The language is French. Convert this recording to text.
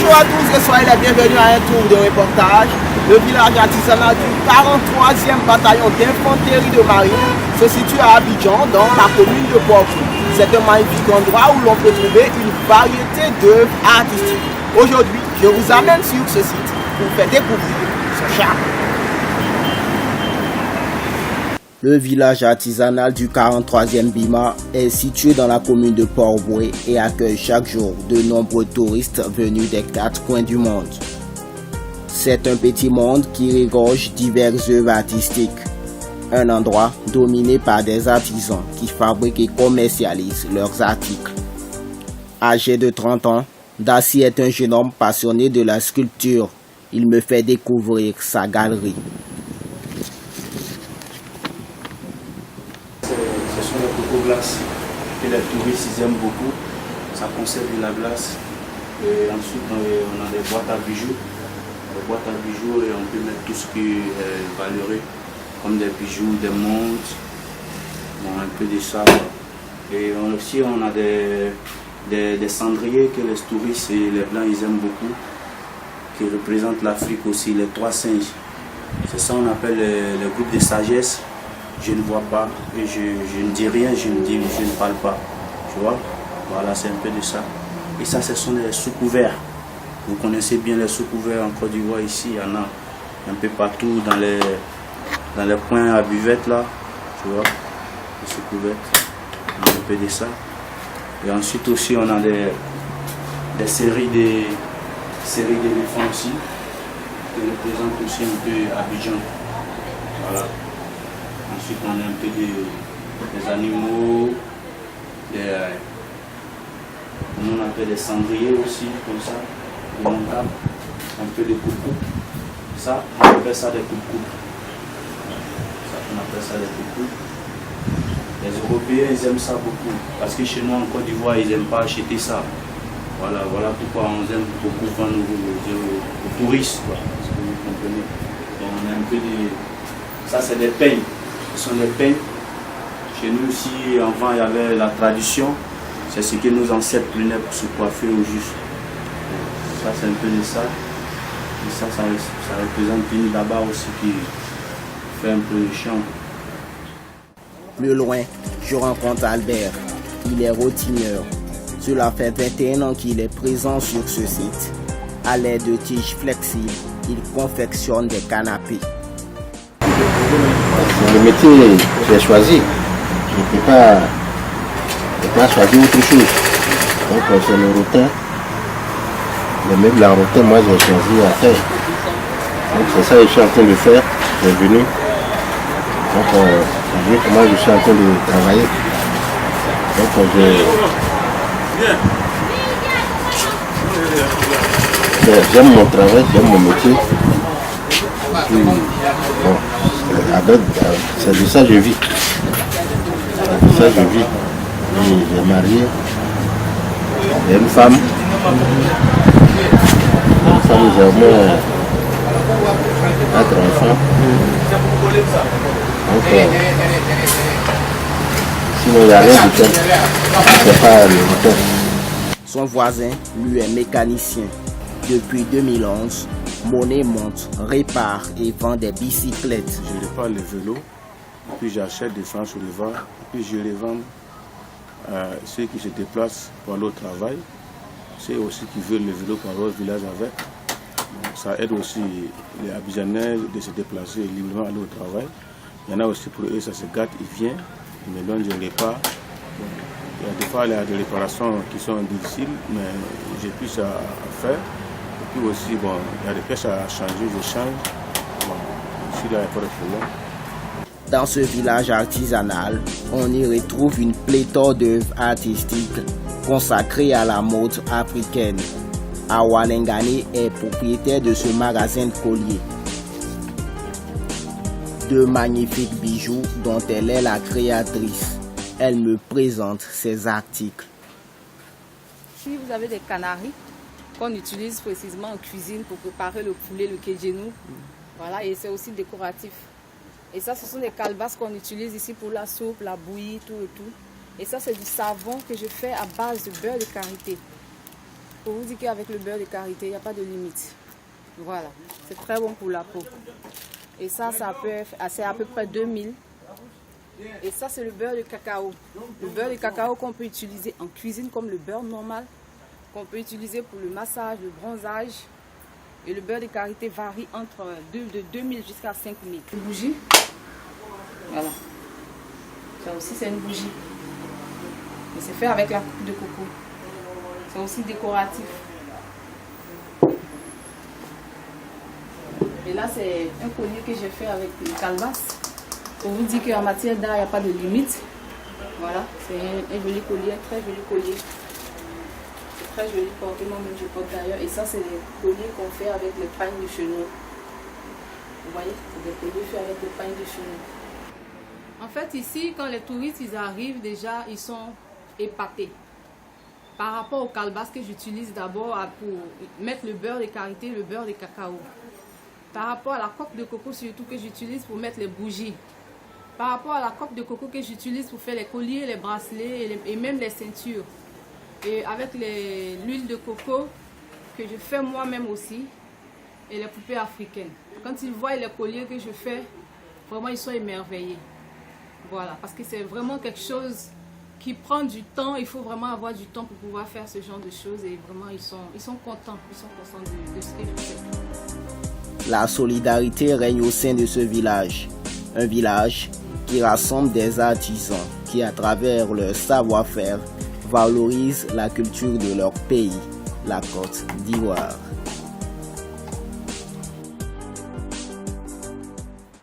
Bonjour à tous et soyez les bienvenus à un tour de reportage. Le village artisanal du 43e bataillon d'infanterie de marine se situe à Abidjan, dans la commune de Port-au. C'est un magnifique endroit où l'on peut trouver une variété d'œuvres artistiques. Aujourd'hui, je vous amène sur ce site pour vous faire découvrir son charme. Le village artisanal du 43e Bima est situé dans la commune de Port-au et accueille chaque jour de nombreux touristes venus des 4 coins du monde. C'est un petit monde qui regorge diverses œuvres artistiques. Un endroit dominé par des artisans qui fabriquent et commercialisent leurs articles. Âgé de 30 ans, Dassi est un jeune homme passionné de la sculpture. Il me fait découvrir sa galerie. Ce sont les coco-glaces que les touristes ils aiment beaucoup. Ça conserve de la glace. Et ensuite, on a des boîtes à bijoux. Les boîtes à bijoux, et on peut mettre tout ce qui est valeureux, comme des bijoux, des montres, bon, un peu de ça. Et aussi, on a des cendriers que les touristes et les blancs ils aiment beaucoup, qui représentent l'Afrique aussi, les 3 singes. C'est ça qu'on appelle le groupe de sagesse. Je ne vois pas, et je ne dis rien, je ne parle pas. Tu vois? Voilà, c'est un peu de ça. Et ça, ce sont les sous-couverts. Vous connaissez bien les sous-couverts en Côte d'Ivoire, ici, il y en a un peu partout dans les coins à buvette là. Tu vois? Les sous-couverts. Un peu de ça. Et ensuite aussi, on a des séries d'éléphants aussi, qui représentent aussi un peu Abidjan. Voilà. Ensuite, on a un peu des animaux, on appelle des cendriers aussi, comme ça, un peu de coucou. Ça, on appelle ça des coucous. Ça, on appelle ça des coucous. Les Européens, ils aiment ça beaucoup, parce que chez nous, en Côte d'Ivoire, ils n'aiment pas acheter ça. Voilà pourquoi on aime beaucoup vendre aux touristes, quoi, parce que vous comprenez. Donc, on a un peu de... Ça, c'est des peignes. Ce sont des peignes. Chez nous aussi, avant, il y avait la tradition. C'est ce que nos ancêtres prenaient pour se coiffer au juste. Ça, c'est un peu de ça. Et ça représente une là-bas aussi qui fait un peu de chant. Plus loin, je rencontre Albert. Il est rotineur. Cela fait 21 ans qu'il est présent sur ce site. À l'aide de tiges flexibles, il confectionne des canapés. Le métier que j'ai choisi, je ne peux pas choisir autre chose. Donc c'est le rotin. Le meuble en rotin, moi j'ai choisi à faire. Donc c'est ça que je suis en train de faire. Je suis venu. Donc je vois comment je suis en train de travailler. Donc j'aime mon travail, j'aime mon métier. Puis, bon, c'est de ça que je vis. C'est de ça que je vis. J'ai marié. J'ai une femme. J'ai au moins 4 enfants. Donc, sinon, il n'y a rien de tel. C'est pas le moteur. Son voisin, lui, est mécanicien. Depuis 2011, Monet monte, répare et vend des bicyclettes. Je répare les vélos, puis j'achète des francs sur le vent, puis je les vends à ceux qui se déplacent pour aller au travail, ceux aussi qui veulent le vélo pour aller au village avec. Donc, ça aide aussi les Abidjanais de se déplacer librement aller au travail. Il y en a aussi pour eux, ça se gâte, ils viennent, ils me donnent du repas. Il y a des fois il y a des réparations qui sont difficiles, mais j'ai plus à faire. Et puis aussi, bon, il y a des pièces à changer, je change. Bon, ici, il n'y a pas de problème. Dans ce village artisanal, on y retrouve une pléthore d'œuvres artistiques consacrées à la mode africaine. Awa Lengane est propriétaire de ce magasin de colliers. De magnifiques bijoux dont elle est la créatrice. Elle me présente ses articles. Ici, vous avez des canaris qu'on utilise précisément en cuisine pour préparer le poulet, le kéjenou. Voilà, et c'est aussi décoratif. Et ça, ce sont des calebasses qu'on utilise ici pour la soupe, la bouillie, tout et tout. Et ça, c'est du savon que je fais à base de beurre de karité. pour vous dire qu'avec le beurre de karité, il n'y a pas de limite. Voilà, c'est très bon pour la peau. Et ça, c'est à peu près 2000. Et ça, c'est le beurre de cacao. Le beurre de cacao qu'on peut utiliser en cuisine comme le beurre normal, qu'on peut utiliser pour le massage, le bronzage. Et le beurre de karité varie entre de 2000 jusqu'à 5000. Une bougie. Voilà. Ça aussi, c'est une bougie. Et c'est fait avec la coupe de coco. C'est aussi décoratif. Et là, c'est un collier que j'ai fait avec une calebasse. Pour vous dire qu'en matière d'art, il n'y a pas de limite. Voilà, c'est un joli collier, un très joli collier. C'est très joli porté, moi-même je porte d'ailleurs. Et ça, c'est des colliers qu'on fait avec les pagnes de chenille. Vous voyez, c'est des colliers faits avec des pagnes de chenille. En fait, ici, quand les touristes ils arrivent, déjà, ils sont épatés. Par rapport aux calebasses que j'utilise d'abord pour mettre le beurre de karité, le beurre de cacao. Par rapport à la coque de coco surtout que j'utilise pour mettre les bougies. Par rapport à la coque de coco que j'utilise pour faire les colliers, les bracelets et même les ceintures. Et avec l'huile de coco que je fais moi-même aussi. Et les poupées africaines. Quand ils voient les colliers que je fais, vraiment ils sont émerveillés. Voilà, parce que c'est vraiment quelque chose qui prend du temps. Il faut vraiment avoir du temps pour pouvoir faire ce genre de choses. Et vraiment ils sont contents. Ils sont contents de ce que je fais. La solidarité règne au sein de ce village. Un village qui rassemble des artisans qui, à travers leur savoir-faire, valorisent la culture de leur pays, la Côte d'Ivoire.